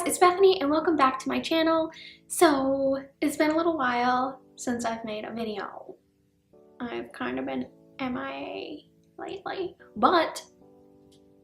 it's Bethany and welcome back to my channel. So it's been a little while since I've made a video. I've kind of been MIA lately, but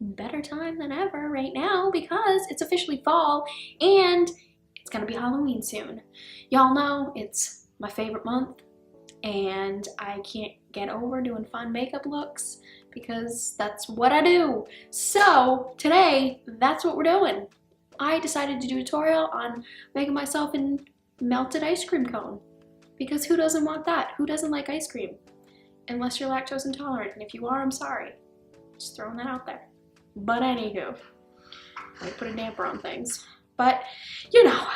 better time than ever right now because it's officially fall and it's gonna be Halloween soon. Y'all know it's my favorite month and I can't get over doing fun makeup looks because that's what I do. So today, that's what we're doing. I decided to do a tutorial on making myself a melted ice cream cone because who doesn't want that? Who doesn't like ice cream? Unless you're lactose intolerant, and if you are, I'm sorry. Just throwing that out there. But anywho, I put a damper on things. But, you know,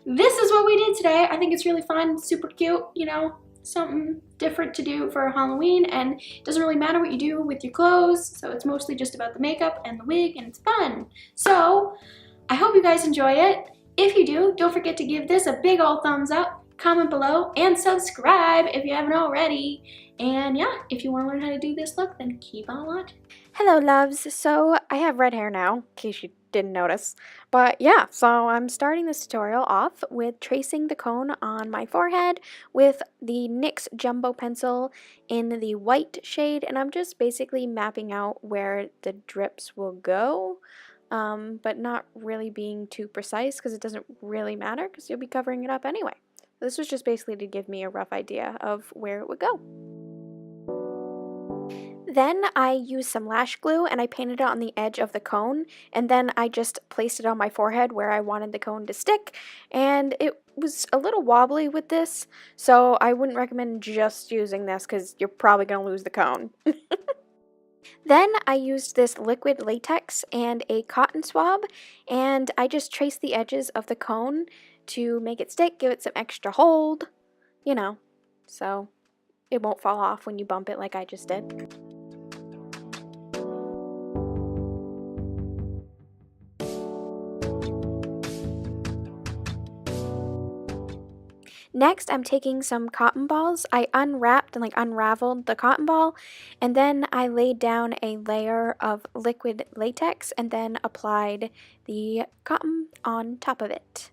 this is what we did today. I think it's really fun, super cute, you know, something different to do for Halloween, and it doesn't really matter what you do with your clothes, so it's mostly just about the makeup and the wig, and it's fun. So, I hope you guys enjoy it. If you do, don't forget to give this a big old thumbs up, comment below, and subscribe if you haven't already. And yeah, if you want to learn how to do this look, then keep on watching. Hello loves, so I have red hair now, in case you didn't notice. But yeah, so I'm starting this tutorial off with tracing the cone on my forehead with the NYX Jumbo Pencil in the white shade, and I'm just basically mapping out where the drips will go, but not really being too precise because it doesn't really matter because you'll be covering it up anyway. This was just basically to give me a rough idea of where it would go. Then I used some lash glue and I painted it on the edge of the cone, and then I just placed it on my forehead where I wanted the cone to stick, and it was a little wobbly with this, so I wouldn't recommend just using this because you're probably going to lose the cone. Then I used this liquid latex and a cotton swab, and I just traced the edges of the cone to make it stick, give it some extra hold, you know, so it won't fall off when you bump it like I just did. Next, I'm taking some cotton balls. I unwrapped and unraveled the cotton ball, and then I laid down a layer of liquid latex and then applied the cotton on top of it.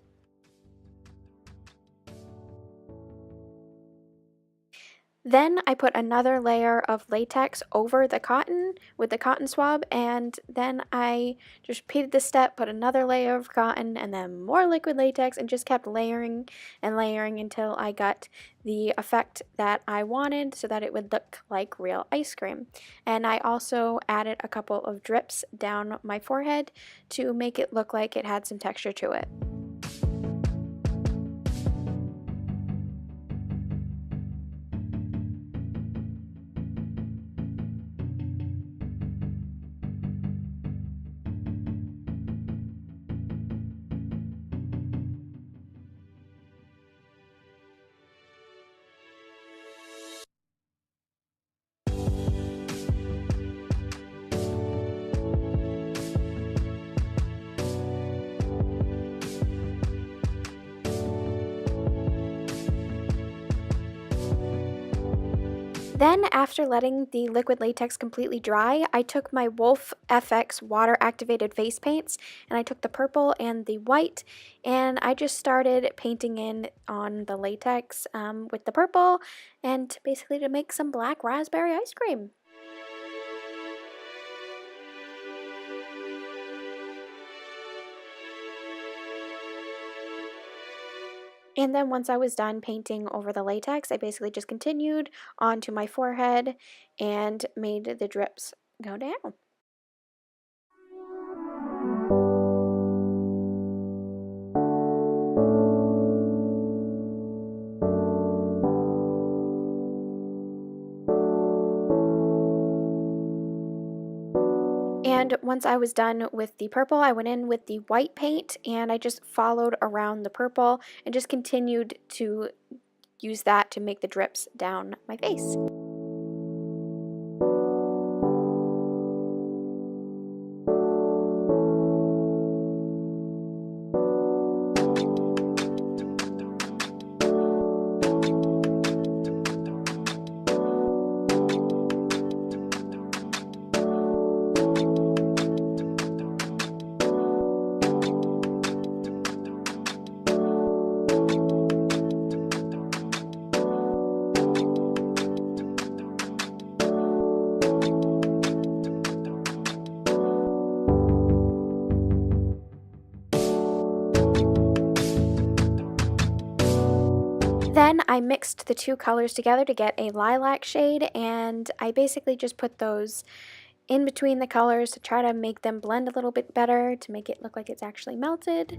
Then I put another layer of latex over the cotton with the cotton swab, and then I just repeated this step, put another layer of cotton and then more liquid latex, and just kept layering and layering until I got the effect that I wanted so that it would look like real ice cream. And I also added a couple of drips down my forehead to make it look like it had some texture to it. Then, after letting the liquid latex completely dry, I took my Wolf FX water activated face paints, and I took the purple and the white, and I just started painting in on the latex with the purple, and basically to make some black raspberry ice cream. And then once I was done painting over the latex, I basically just continued onto my forehead and made the drips go down. And once I was done with the purple, I went in with the white paint and I just followed around the purple and just continued to use that to make the drips down my face. Then I mixed the two colors together to get a lilac shade, and I basically just put those in between the colors to try to make them blend a little bit better, to make it look like it's actually melted.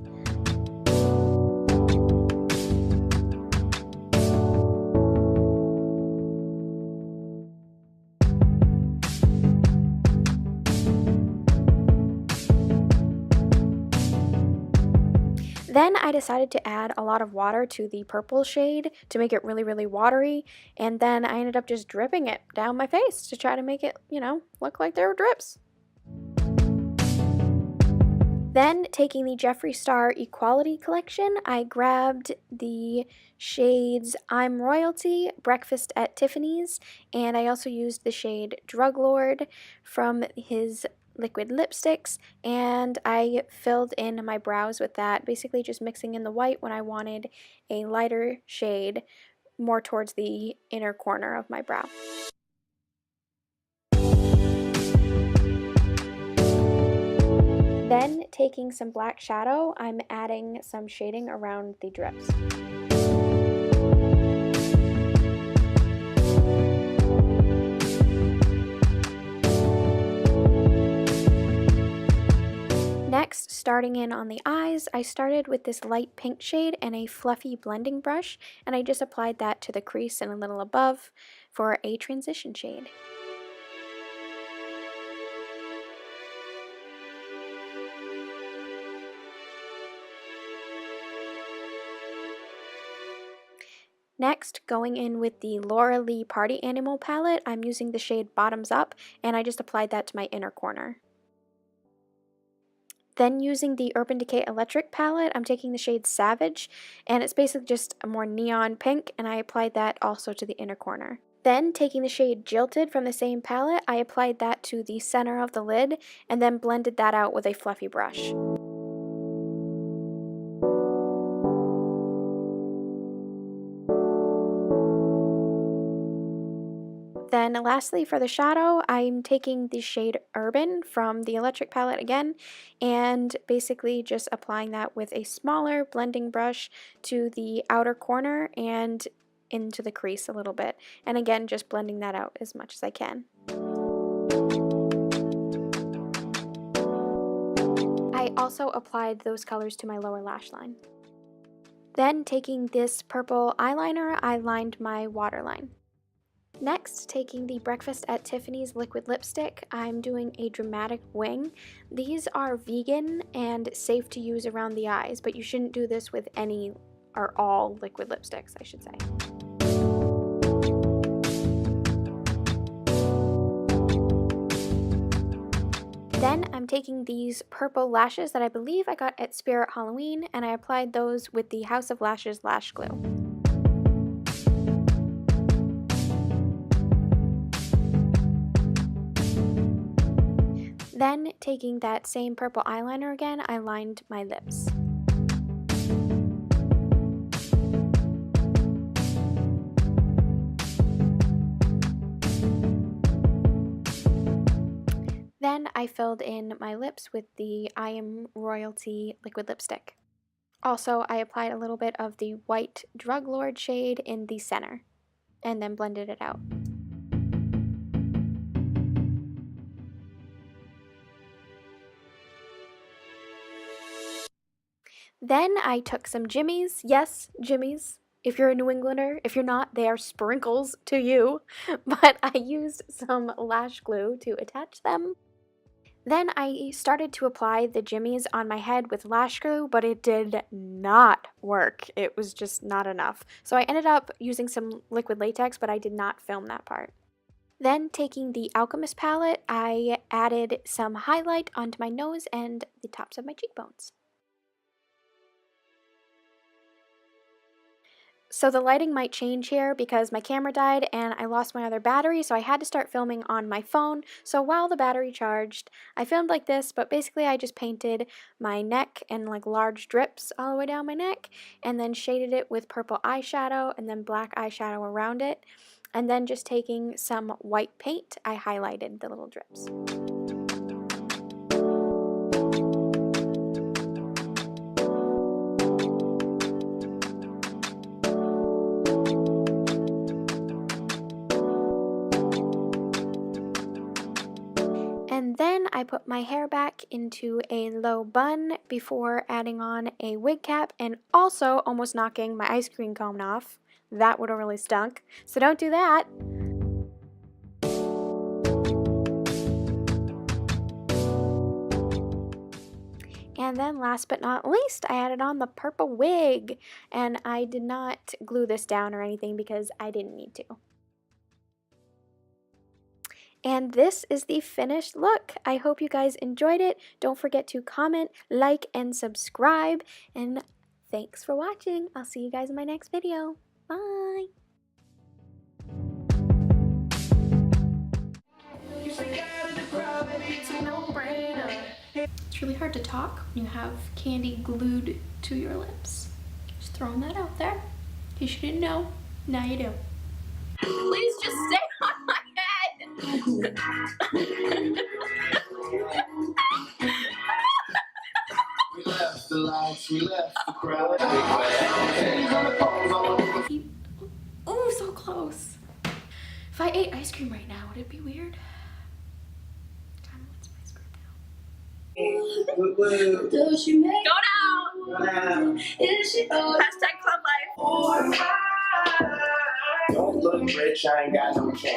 Then I decided to add a lot of water to the purple shade to make it really, really watery, and then I ended up just dripping it down my face to try to make it, look like there were drips. Then, taking the Jeffree Star Equality Collection, I grabbed the shades I'm Royalty, Breakfast at Tiffany's, and I also used the shade Drug Lord from his liquid lipsticks, and I filled in my brows with that, basically just mixing in the white when I wanted a lighter shade more towards the inner corner of my brow. Then, taking some black shadow, I'm adding some shading around the drips. Next, starting in on the eyes, I started with this light pink shade and a fluffy blending brush, and I just applied that to the crease and a little above for a transition shade. Next, going in with the Laura Lee Party Animal palette, I'm using the shade Bottoms Up, and I just applied that to my inner corner. Then using the Urban Decay Electric palette, I'm taking the shade Savage, and it's basically just a more neon pink, and I applied that also to the inner corner. Then, taking the shade Jilted from the same palette, I applied that to the center of the lid, and then blended that out with a fluffy brush. Then lastly, for the shadow, I'm taking the shade Urban from the Electric palette again, and basically just applying that with a smaller blending brush to the outer corner and into the crease a little bit. And again, just blending that out as much as I can. I also applied those colors to my lower lash line. Then, taking this purple eyeliner, I lined my waterline. Next, taking the Breakfast at Tiffany's liquid lipstick, I'm doing a dramatic wing. These are vegan and safe to use around the eyes, but you shouldn't do this with any or all liquid lipsticks, I should say. Then I'm taking these purple lashes that I believe I got at Spirit Halloween, and I applied those with the House of Lashes lash glue. Then, taking that same purple eyeliner again, I lined my lips. Then I filled in my lips with the I Am Royalty liquid lipstick. Also, I applied a little bit of the white Drug Lord shade in the center, and then blended it out. Then I took some jimmies. Yes, jimmies. If you're a New Englander, if you're not, they are sprinkles to you. But I used some lash glue to attach them. Then I started to apply the jimmies on my head with lash glue, but it did not work. It was just not enough. So I ended up using some liquid latex, but I did not film that part. Then, taking the Alchemist palette, I added some highlight onto my nose and the tops of my cheekbones. So the lighting might change here because my camera died and I lost my other battery, so I had to start filming on my phone. So while the battery charged, I filmed like this, but basically I just painted my neck and like large drips all the way down my neck, and then shaded it with purple eyeshadow and then black eyeshadow around it. And then just taking some white paint, I highlighted the little drips. I put my hair back into a low bun before adding on a wig cap and also almost knocking my ice cream cone off. That would have really stunk, so don't do that. And then last but not least, I added on the purple wig, and I did not glue this down or anything because I didn't need to. And this is the finished look. I hope you guys enjoyed it. Don't forget to comment, like, and subscribe. And thanks for watching. I'll see you guys in my next video. Bye. It's really hard to talk when you have candy glued to your lips. Just throwing that out there. In case you didn't know, now you do. Please just stay on my head! We left the lights, we left the crowd. Oh, so close. If I ate ice cream right now, would it be weird? Kind of want some ice cream now. Does she make Go down! Hashtag club life. Don't look rich, I ain't got no change.